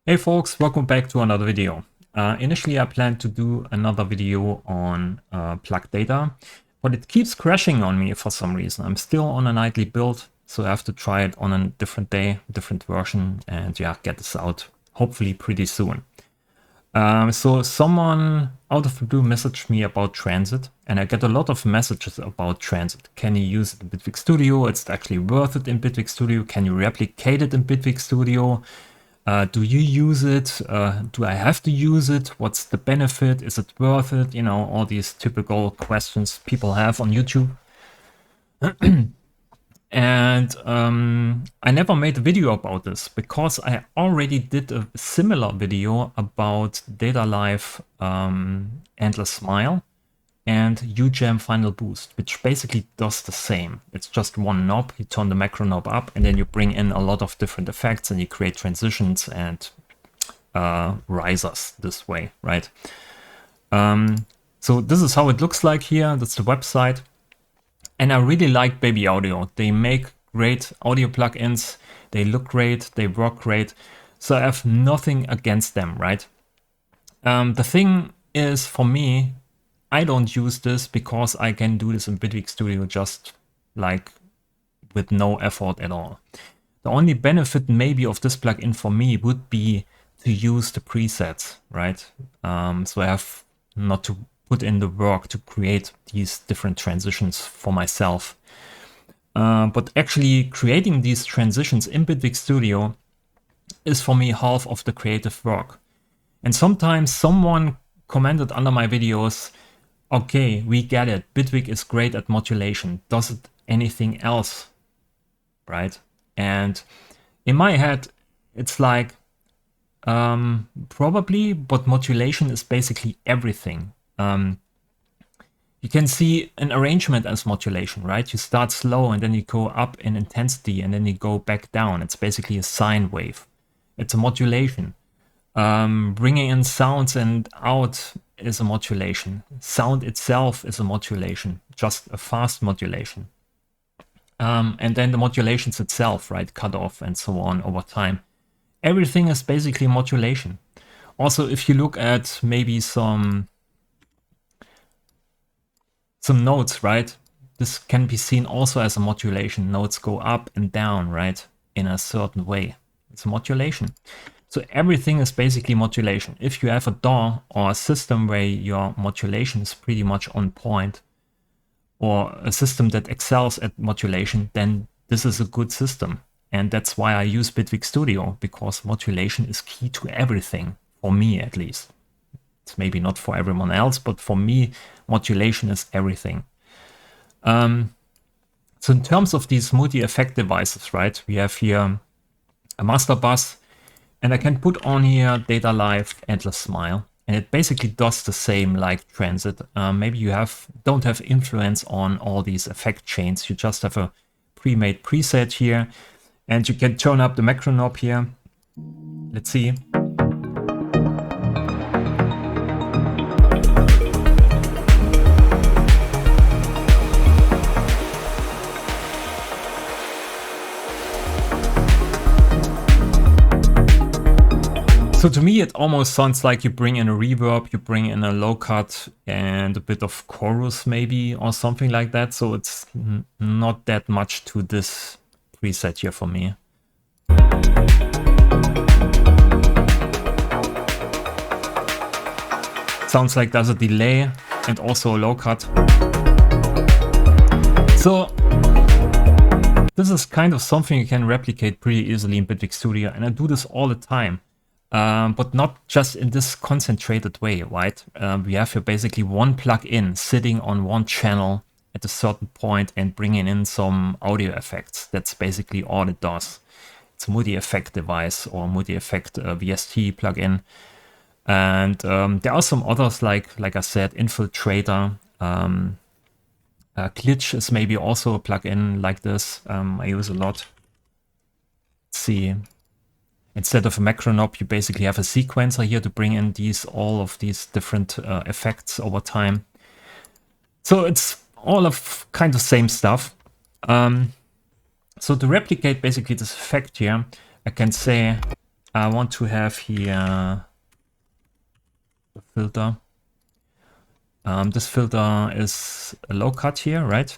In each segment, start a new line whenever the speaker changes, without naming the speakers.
Hey folks, welcome back to another video. Initially I planned to do another video on plug data, but it keeps crashing on me for some reason. I'm still on a nightly build, so I have to try it on a different day, different version, and yeah, get this out hopefully pretty soon. So someone out of the blue messaged me about transit, and I get a lot of messages about transit. Can you use it in Bitwig Studio? It's actually worth it in Bitwig Studio. Can you replicate it in Bitwig Studio? Do you use it? Do I have to use it? What's the benefit? Is it worth it? You know, all these typical questions people have on YouTube. And I never made a video about this because I already did a similar video about Data Live Endless Smile and UGEM Final Boost, which basically does the same. It's just one knob, you turn the macro knob up, and then you bring in a lot of different effects and you create transitions and risers this way, right? So this is how it looks like here. That's the website. And I really like Baby Audio. They make great audio plugins. They look great. They work great. So I have nothing against them, right? The thing is, for me, I don't use this because I can do this in Bitwig Studio just like with no effort at all. The only benefit maybe of this plugin for me would be to use the presets, right? So I have not to put in the work to create these different transitions for myself. But actually creating these transitions in Bitwig Studio is for me half of the creative work. And sometimes someone commented under my videos, okay, we get it. Bitwig is great at modulation. Does it anything else? Right? And in my head, it's like, probably, but modulation is basically everything. You can see an arrangement as modulation, right? You start slow and then you go up in intensity and then you go back down. It's basically a sine wave. It's a modulation. Bringing in sounds and out is a modulation. Sound itself is a modulation, just a fast modulation. And then the modulations itself, right? Cut off and so on over time. Everything is basically modulation. Also, if you look at maybe some notes, right? This can be seen also as a modulation. Notes go up and down, right? In a certain way. It's a modulation. So everything is basically modulation. If you have a DAW or a system where your modulation is pretty much on point, or a system that excels at modulation, then this is a good system. And that's why I use Bitwig Studio, because modulation is key to everything, for me at least. It's maybe not for everyone else, but for me, modulation is everything. So in terms of these multi-effect devices, right, we have here a master bus, and I can put on here Data Live Endless Smile, and it basically does the same like transit. Maybe you don't have influence on all these effect chains. You just have a pre-made preset here, and you can turn up the macro knob here. Let's see. So to me, it almost sounds like you bring in a reverb, you bring in a low cut and a bit of chorus maybe, or something like that. So it's not that much to this preset here for me. Sounds like there's a delay and also a low cut. So this is kind of something you can replicate pretty easily in Bitwig Studio, and I do this all the time. But not just in this concentrated way, right? We have here basically one plugin sitting on one channel at a certain point and bringing in some audio effects. That's basically all it does. It's a multi-effect device or multi-effect VST plugin. And there are some others like I said, Infiltrator. Glitch is maybe also a plugin like this. I use a lot. Let's see. Instead of a macro knob, you basically have a sequencer here to bring in all of these different effects over time. So it's all of kind of same stuff. So to replicate basically this effect here, I can say I want to have here the filter. This filter is a low cut here, right?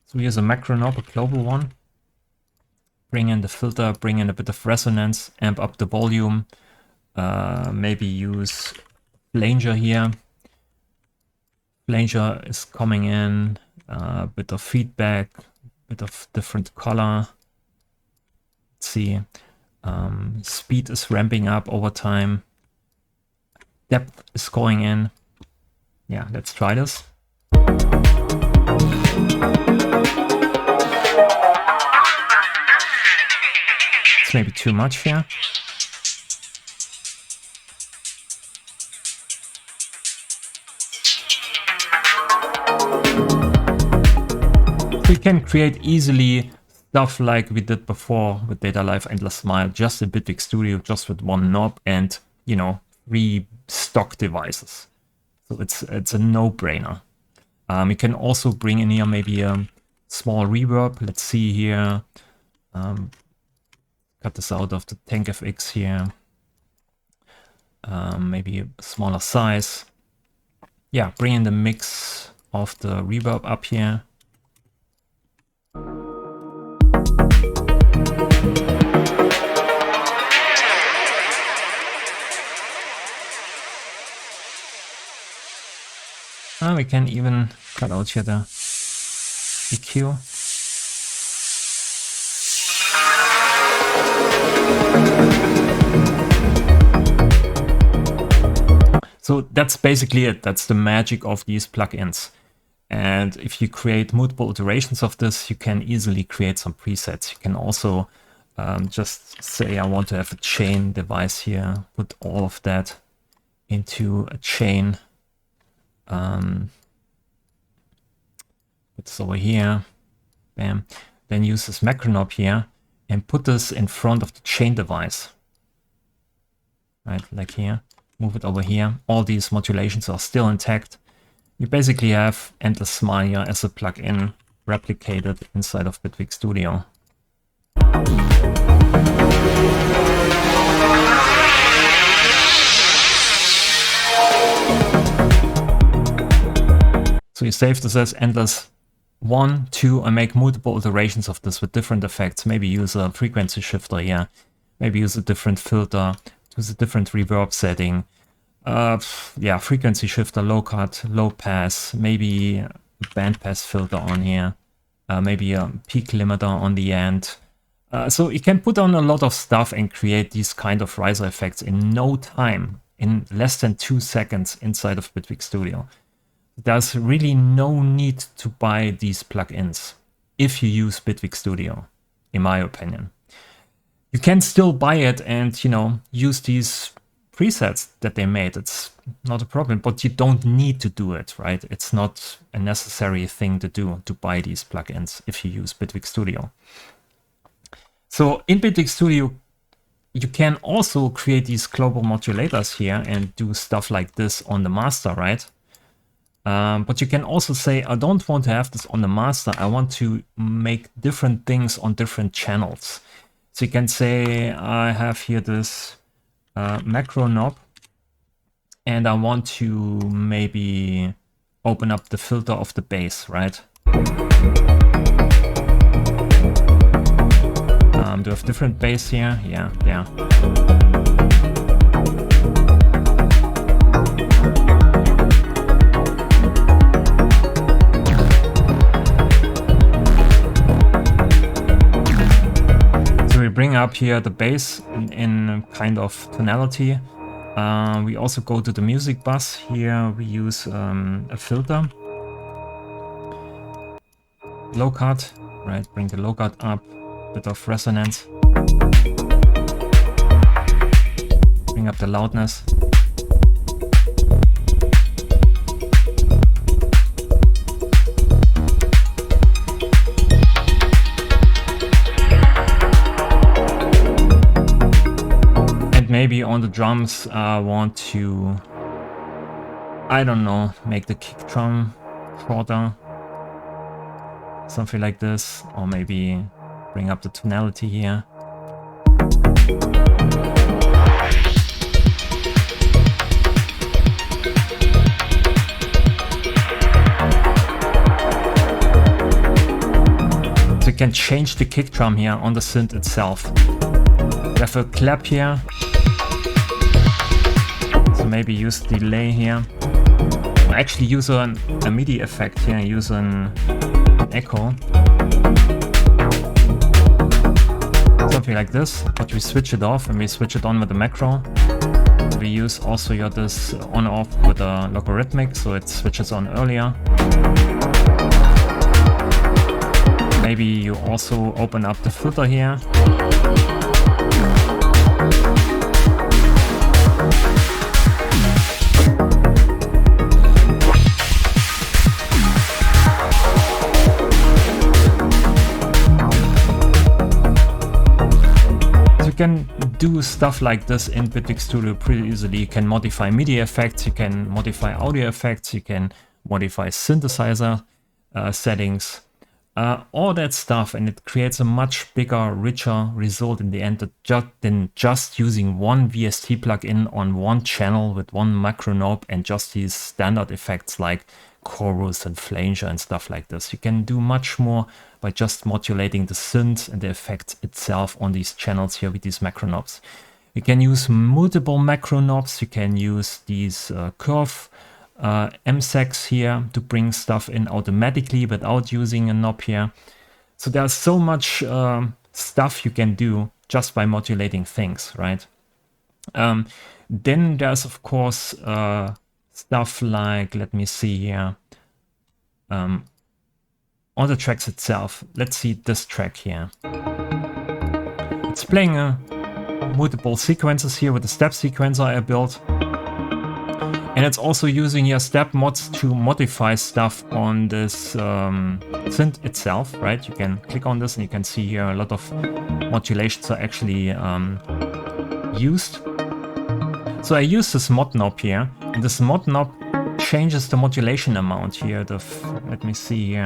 So here's a macro knob, a global one. Bring in the filter, bring in a bit of resonance, amp up the volume. Maybe use flanger here. Flanger is coming in, a bit of feedback, a bit of different color. Let's see. Speed is ramping up over time. Depth is going in. Yeah, let's try this. It's maybe too much here. We can create easily stuff like we did before with Data Live Endless Smile, just in Bitwig Studio, just with one knob and, you know, 3 stock devices. So it's a no-brainer. You can also bring in here maybe a small reverb. Let's see here. Cut this out of the Tank FX here. Maybe a smaller size. Yeah, bring in the mix of the reverb up here. We can even cut out here the EQ. So that's basically it. That's the magic of these plugins. And if you create multiple iterations of this, you can easily create some presets. You can also just say, I want to have a chain device here, put all of that into a chain. Put this over here, bam. Then use this macro knob here and put this in front of the chain device. Right, like here, move it over here. All these modulations are still intact. You basically have Endless Smile here as a plugin replicated inside of Bitwig Studio. So you save this as endless 1, 2, and make multiple iterations of this with different effects. Maybe use a frequency shifter here. Maybe use a different filter, use a different reverb setting. Yeah, frequency shifter, low cut, low pass, maybe a band pass filter on here. Maybe a peak limiter on the end. So you can put on a lot of stuff and create these kind of riser effects in no time, in less than 2 seconds inside of Bitwig Studio. There's really no need to buy these plugins if you use Bitwig Studio, in my opinion. You can still buy it and, you know, use these presets that they made. It's not a problem, but you don't need to do it, right? It's not a necessary thing to do, to buy these plugins if you use Bitwig Studio. So in Bitwig Studio, you can also create these global modulators here and do stuff like this on the master, right? But you can also say, I don't want to have this on the master. I want to make different things on different channels. So you can say, I have here this macro knob, and I want to maybe open up the filter of the bass, right? Do I have different bass here? Yeah, yeah. Bring up here the bass in kind of tonality. We also go to the music bus. Here we use a filter. Low cut, right? Bring the low cut up, bit of resonance. Bring up the loudness. Maybe on the drums, I want to, I don't know, make the kick drum shorter. Something like this. Or maybe bring up the tonality here. can change the kick drum here on the synth itself. We have a clap here. So maybe use delay here. I actually use a MIDI effect here, use an echo. Something like this, but we switch it off and we switch it on with the macro. We use also here this on-off with a logarithmic, so it switches on earlier. Maybe you also open up the filter here. You can do stuff like this in Bitwig Studio pretty easily. You can modify MIDI effects, you can modify audio effects, you can modify synthesizer settings, all that stuff, and it creates a much bigger, richer result in the end than just using one VST plugin on one channel with one macro knob and just these standard effects like chorus and flanger and stuff like this. You can do much more by just modulating the synth and the effect itself on these channels here with these macro knobs. You can use multiple macro knobs. You can use these curve MSECs here to bring stuff in automatically without using a knob here. So there's so much stuff you can do just by modulating things, right? Then there's of course stuff like, let me see here, on the tracks itself. Let's see this track here. It's playing multiple sequences here with the step sequencer I built. And it's also using your step mods to modify stuff on this synth itself, right? You can click on this and you can see here a lot of modulations are actually used. So I use this mod knob here, and this mod knob changes the modulation amount here. Let me see,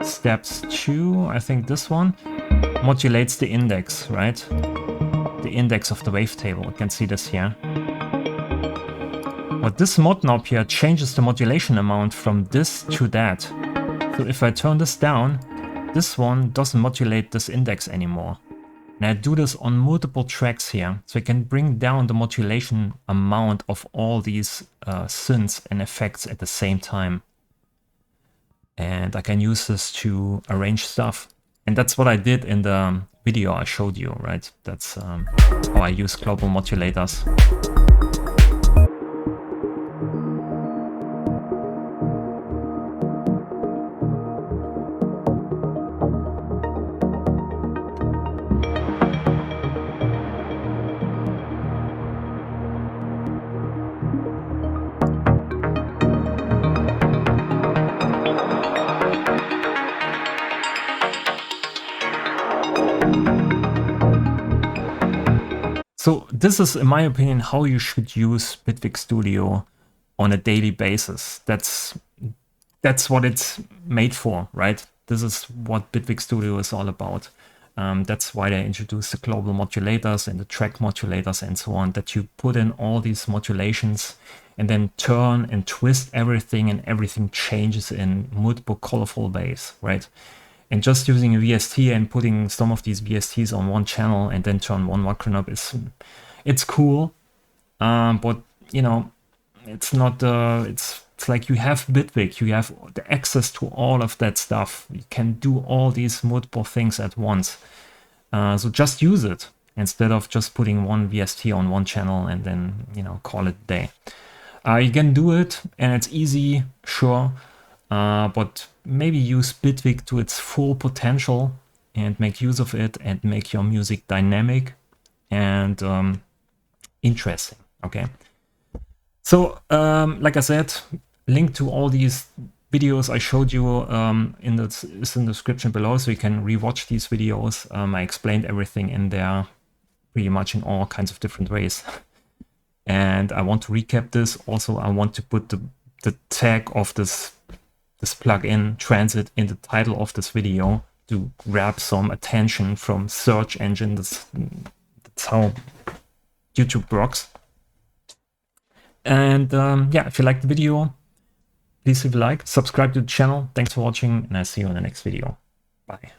steps 2, I think this one, modulates the index, right? The index of the wavetable, you can see this here. But this mod knob here changes the modulation amount from this to that. So if I turn this down, this one doesn't modulate this index anymore. And I do this on multiple tracks here, so I can bring down the modulation amount of all these synths and effects at the same time. And I can use this to arrange stuff. And that's what I did in the video I showed you, right? That's how I use global modulators. So this is, in my opinion, how you should use Bitwig Studio on a daily basis. That's what it's made for, right? This is what Bitwig Studio is all about. That's why they introduced the global modulators and the track modulators and so on, that you put in all these modulations and then turn and twist everything, and everything changes in multiple colorful ways, right? And just using a VST and putting some of these VSTs on one channel and then turn one macro knob it's cool, but you know, it's not. It's like you have Bitwig, you have the access to all of that stuff. You can do all these multiple things at once. So just use it instead of just putting one VST on one channel and then, you know, call it a day. You can do it and it's easy, sure. But maybe use Bitwig to its full potential and make use of it and make your music dynamic and interesting, okay? So, like I said, link to all these videos I showed you is in the description below, so you can rewatch these videos. I explained everything in there pretty much in all kinds of different ways. And I want to recap this. Also, I want to put the tag of this plugin Transit in the title of this video to grab some attention from search engine. That's how YouTube works. And yeah, if you liked the video, please leave a like, subscribe to the channel. Thanks for watching, and I'll see you in the next video. Bye.